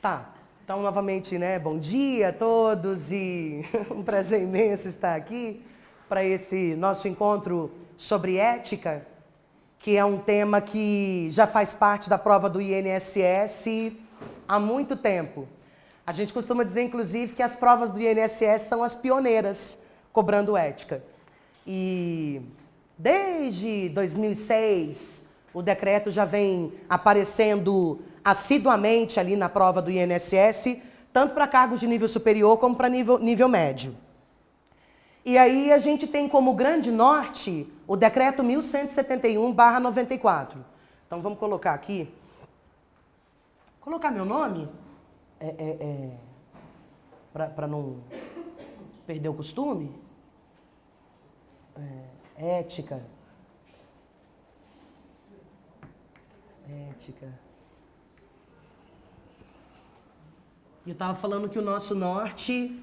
Tá, então novamente, né, bom dia a todos e um prazer imenso estar aqui para esse nosso encontro sobre ética, que é um tema que já faz parte da prova do INSS há muito tempo. A gente costuma dizer, inclusive, que as provas do INSS são as pioneiras cobrando ética. E desde 2006, o decreto já vem aparecendo assiduamente ali na prova do INSS, tanto para cargos de nível superior como para nível médio. E aí a gente tem como grande norte o decreto 1171/94. Então vamos colocar aqui. Colocar meu nome? Para não perder o costume. Ética. E eu estava falando que o nosso norte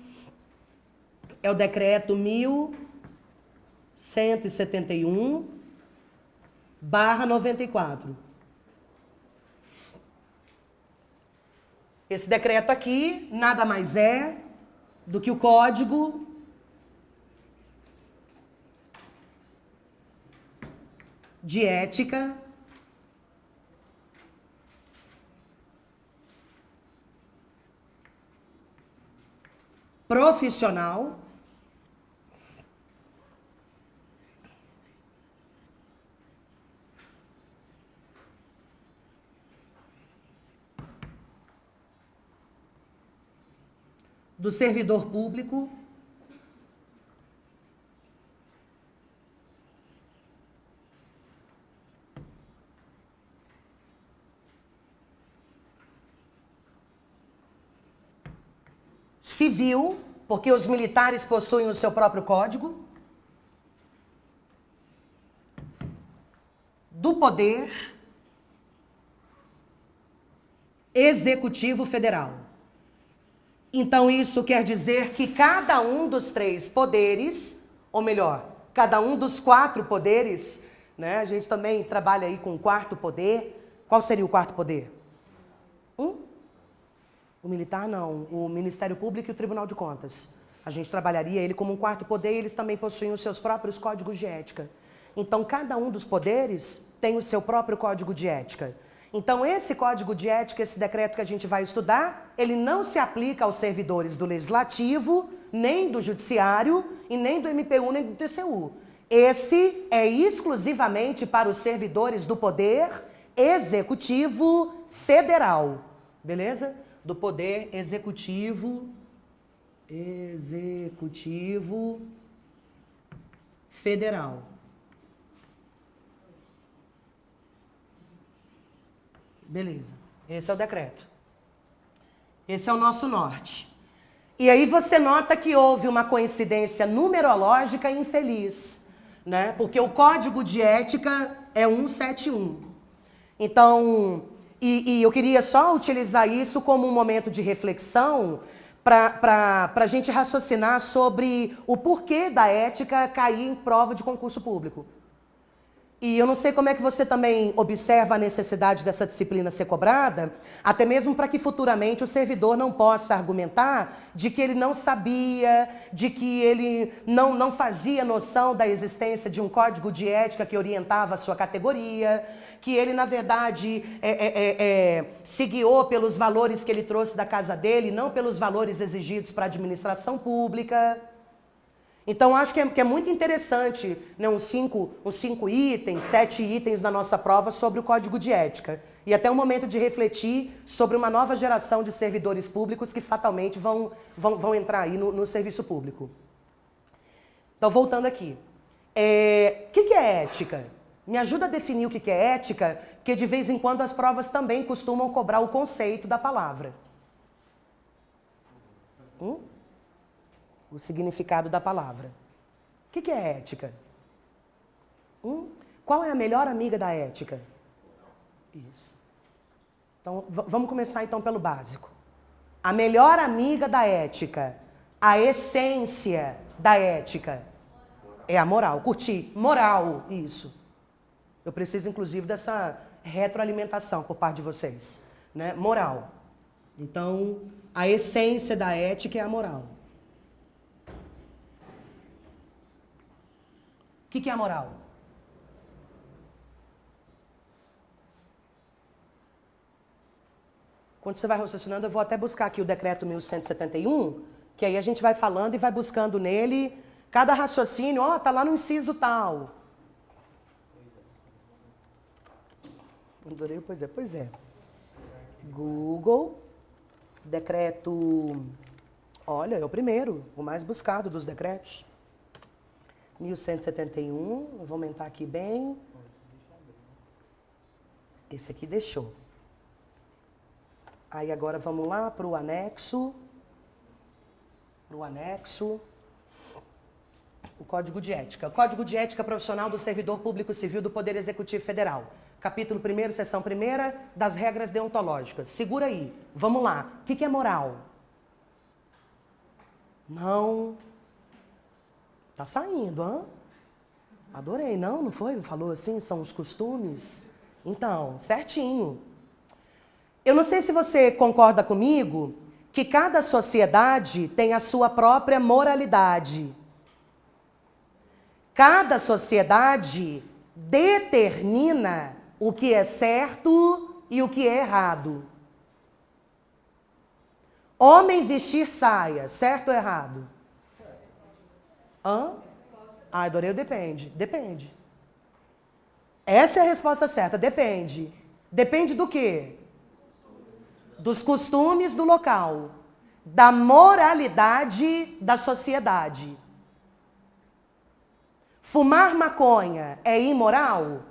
é o decreto 1171/94. Esse decreto aqui nada mais é do que o Código de Ética Profissional do servidor público civil, porque os militares possuem o seu próprio código, do Poder Executivo Federal. Então isso quer dizer que cada um dos três poderes, ou melhor, cada um dos quatro poderes, né? A gente também trabalha aí com o quarto poder. Qual seria o quarto poder? O militar não, o Ministério Público e o Tribunal de Contas. A gente trabalharia ele como um quarto poder e eles também possuem os seus próprios códigos de ética. Então, cada um dos poderes tem o seu próprio código de ética. Então, esse código de ética, esse decreto que a gente vai estudar, ele não se aplica aos servidores do Legislativo, nem do Judiciário, e nem do MPU, nem do TCU. Esse é exclusivamente para os servidores do Poder Executivo Federal. Beleza? Do Poder Executivo Federal. Beleza. Esse é o decreto. Esse é o nosso norte. E aí você nota que houve uma coincidência numerológica infeliz, né? Porque o código de ética é 171. Então, e eu queria só utilizar isso como um momento de reflexão para a gente raciocinar sobre o porquê da ética cair em prova de concurso público. E eu não sei como é que você também observa a necessidade dessa disciplina ser cobrada, até mesmo para que futuramente o servidor não possa argumentar de que ele não sabia, de que ele não fazia noção da existência de um código de ética que orientava a sua categoria, que ele, na verdade, se guiou pelos valores que ele trouxe da casa dele, não pelos valores exigidos para a administração pública. Então, acho que é muito interessante, né, uns 5 itens, 7 itens na nossa prova sobre o Código de Ética. E até um momento de refletir sobre uma nova geração de servidores públicos que fatalmente vão entrar aí no serviço público. Então, voltando aqui. O que é ética? Me ajuda a definir o que é ética, porque de vez em quando as provas também costumam cobrar o conceito da palavra. O significado da palavra. O que é ética? Qual é a melhor amiga da ética? Isso. Então, vamos começar então pelo básico. A melhor amiga da ética, a essência da ética, é a moral. Curti. Moral, isso. Eu preciso, inclusive, dessa retroalimentação por parte de vocês. Né? Moral. Então, a essência da ética é a moral. O que é a moral? Quando você vai raciocinando, eu vou até buscar aqui o decreto 1171, que aí a gente vai falando e vai buscando nele cada raciocínio. Ó, tá lá no inciso tal. Adorei, pois é, pois é. Google, decreto, olha, é o primeiro, o mais buscado dos decretos. 1171, eu vou aumentar aqui bem. Esse aqui deixou. Aí agora vamos lá para o anexo. O Código de Ética. O Código de Ética Profissional do Servidor Público Civil do Poder Executivo Federal. Capítulo 1º, seção 1ª, das regras deontológicas. Segura aí. Vamos lá. O que é moral? Não. Tá saindo, hã? Adorei. Não foi? Não falou assim? São os costumes? Então, certinho. Eu não sei se você concorda comigo que cada sociedade tem a sua própria moralidade. Cada sociedade determina o que é certo e o que é errado. Homem vestir saia, certo ou errado? Hã? Ah, adorei o depende. Depende. Essa é a resposta certa, depende. Depende do quê? Dos costumes do local, da moralidade da sociedade. Fumar maconha é imoral?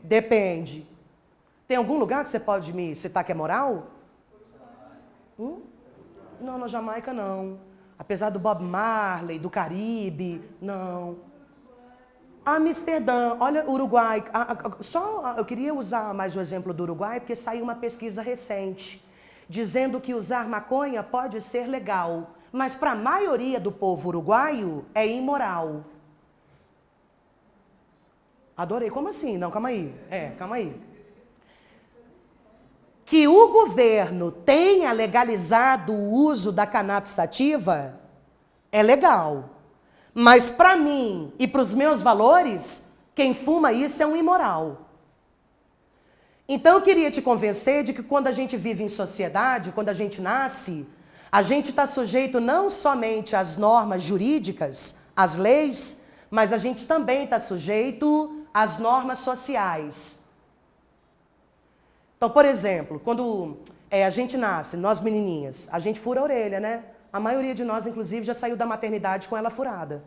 Depende. Tem algum lugar que você pode me citar que é moral? Não, na Jamaica não. Apesar do Bob Marley, do Caribe, não. Amsterdã, olha, Uruguai. Eu queria usar mais o exemplo do Uruguai, porque saiu uma pesquisa recente, dizendo que usar maconha pode ser legal, mas para a maioria do povo uruguaio é imoral. Adorei. Como assim? Não, calma aí. Calma aí. Que o governo tenha legalizado o uso da cannabis sativa é legal. Mas para mim e para os meus valores, quem fuma isso é um imoral. Então eu queria te convencer de que quando a gente vive em sociedade, quando a gente nasce, a gente está sujeito não somente às normas jurídicas, às leis, mas a gente também está sujeito às normas sociais. Então, por exemplo, quando a gente nasce, nós menininhas, a gente fura a orelha, né? A maioria de nós, inclusive, já saiu da maternidade com ela furada.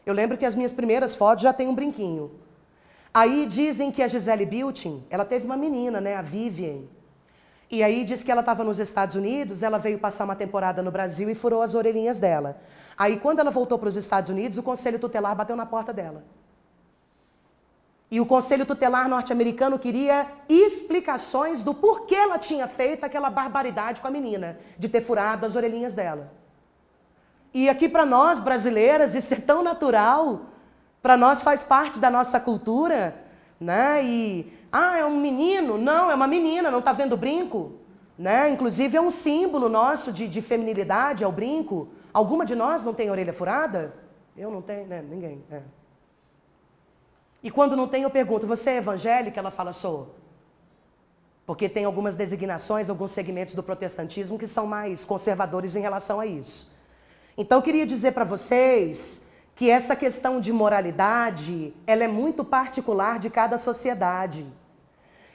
Eu lembro que as minhas primeiras fotos já tem um brinquinho. Aí dizem que a Gisele Bündchen, ela teve uma menina, né, a Vivian. E aí diz que ela estava nos Estados Unidos, ela veio passar uma temporada no Brasil e furou as orelhinhas dela. Aí quando ela voltou para os Estados Unidos, o Conselho Tutelar bateu na porta dela. E o Conselho Tutelar norte-americano queria explicações do porquê ela tinha feito aquela barbaridade com a menina, de ter furado as orelhinhas dela. E aqui para nós, brasileiras, isso é tão natural, para nós faz parte da nossa cultura, né? É um menino? Não, é uma menina, não está vendo o brinco? Né? Inclusive é um símbolo nosso de feminilidade, é o brinco. Alguma de nós não tem orelha furada? Eu não tenho, né? Ninguém, E quando não tem, eu pergunto, você é evangélica? Ela fala, sou. Porque tem algumas designações, alguns segmentos do protestantismo que são mais conservadores em relação a isso. Então, eu queria dizer para vocês que essa questão de moralidade, ela é muito particular de cada sociedade.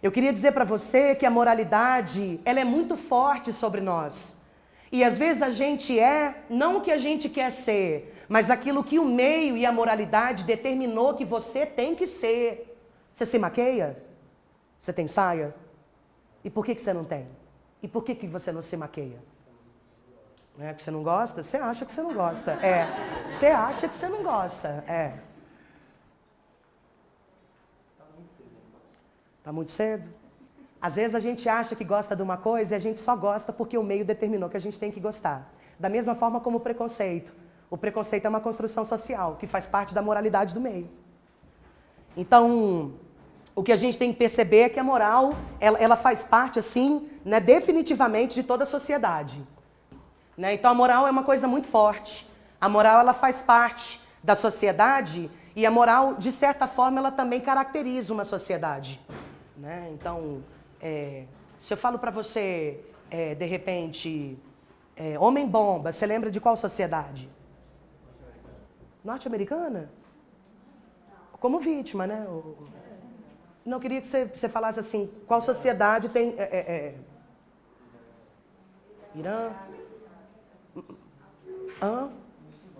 Eu queria dizer para você que a moralidade, ela é muito forte sobre nós. E às vezes a gente não o que a gente quer ser, mas aquilo que o meio e a moralidade determinou que você tem que ser. Você se maqueia? Você tem saia? E por que você não tem? E por que você não se maqueia? É que você não gosta? Você acha que você não gosta. Você acha que você não gosta. Tá muito cedo? Às vezes a gente acha que gosta de uma coisa e a gente só gosta porque o meio determinou que a gente tem que gostar. Da mesma forma como o preconceito. O preconceito é uma construção social, que faz parte da moralidade do meio. Então, o que a gente tem que perceber é que a moral, ela faz parte, assim, né, definitivamente de toda a sociedade. Né? Então a moral é uma coisa muito forte. A moral ela faz parte da sociedade e a moral, de certa forma, ela também caracteriza uma sociedade. Né? Então, se eu falo para você, de repente, homem-bomba, você lembra de qual sociedade? Norte-americana? Como vítima, né? Não, queria que você falasse assim, qual sociedade tem... Irã?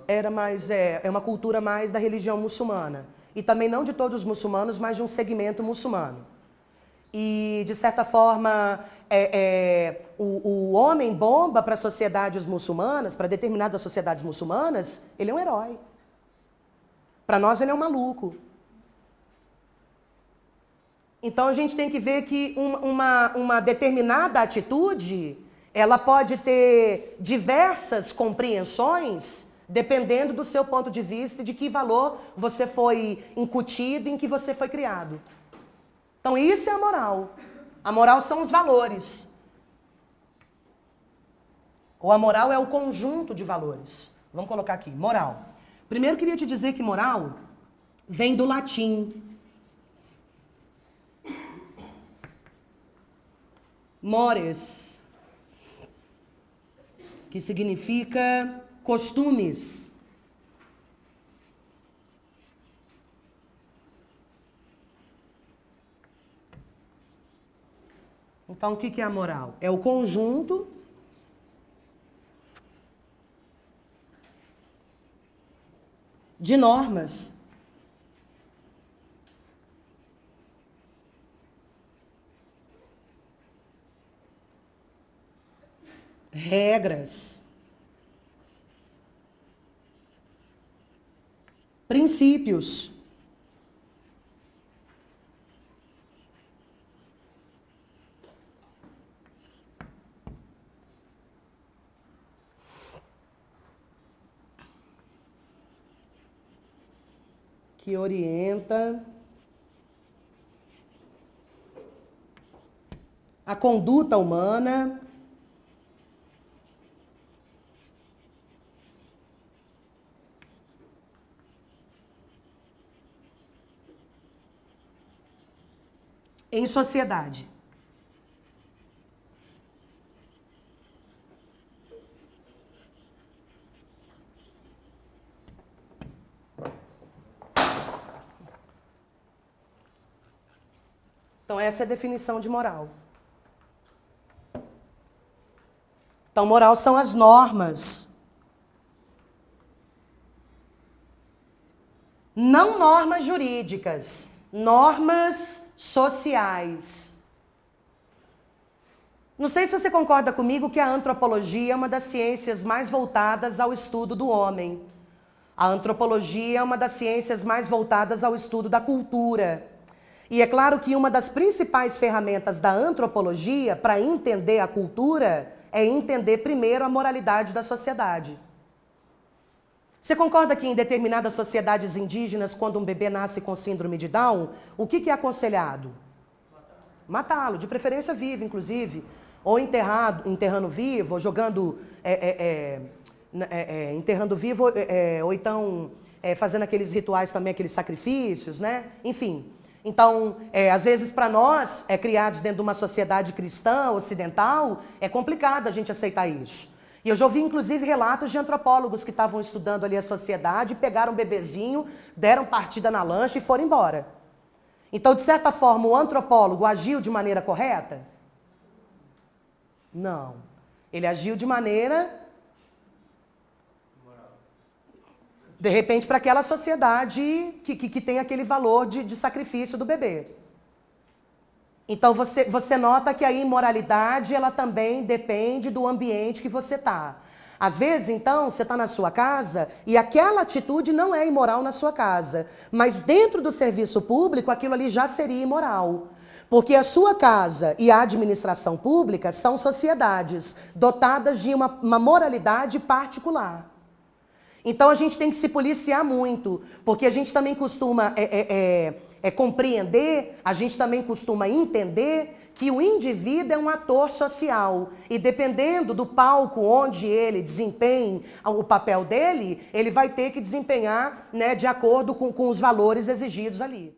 Era mais, é uma cultura mais da religião muçulmana. E também não de todos os muçulmanos, mas de um segmento muçulmano. E, de certa forma, o homem-bomba para sociedades muçulmanas, para determinadas sociedades muçulmanas, ele é um herói. Para nós, ele é um maluco. Então, a gente tem que ver que uma determinada atitude, ela pode ter diversas compreensões, dependendo do seu ponto de vista e de que valor você foi incutido, em que você foi criado. Então, isso é a moral. A moral são os valores. Ou a moral é o conjunto de valores. Vamos colocar aqui, moral. Primeiro, queria te dizer que moral vem do latim. Mores, que significa costumes. Então, o que é a moral? É o conjunto de normas regras, princípios, que orienta a conduta humana em sociedade. Então, essa é a definição de moral. Então, moral são as normas. Não normas jurídicas, normas sociais. Não sei se você concorda comigo que a antropologia é uma das ciências mais voltadas ao estudo do homem. A antropologia é uma das ciências mais voltadas ao estudo da cultura. E é claro que uma das principais ferramentas da antropologia para entender a cultura é entender primeiro a moralidade da sociedade. Você concorda que em determinadas sociedades indígenas, quando um bebê nasce com síndrome de Down, o que é aconselhado? Matá-lo, de preferência vivo, inclusive. Ou enterrando vivo, ou jogando... enterrando vivo, ou então fazendo aqueles rituais também, aqueles sacrifícios, né? Enfim. Então, às vezes para nós, criados dentro de uma sociedade cristã, ocidental, é complicado a gente aceitar isso. E eu já ouvi, inclusive, relatos de antropólogos que estavam estudando ali a sociedade, pegaram um bebezinho, deram partida na lancha e foram embora. Então, de certa forma, o antropólogo agiu de maneira correta? Não. Ele agiu de maneira... de repente, para aquela sociedade que tem aquele valor de sacrifício do bebê. Então, você nota que a imoralidade, ela também depende do ambiente que você está. Às vezes, então, você está na sua casa e aquela atitude não é imoral na sua casa. Mas dentro do serviço público, aquilo ali já seria imoral. Porque a sua casa e a administração pública são sociedades dotadas de uma moralidade particular. Então, a gente tem que se policiar muito, porque a gente também costuma compreender, a gente também costuma entender que o indivíduo é um ator social e dependendo do palco onde ele desempenhe o papel dele, ele vai ter que desempenhar, né, de acordo com os valores exigidos ali.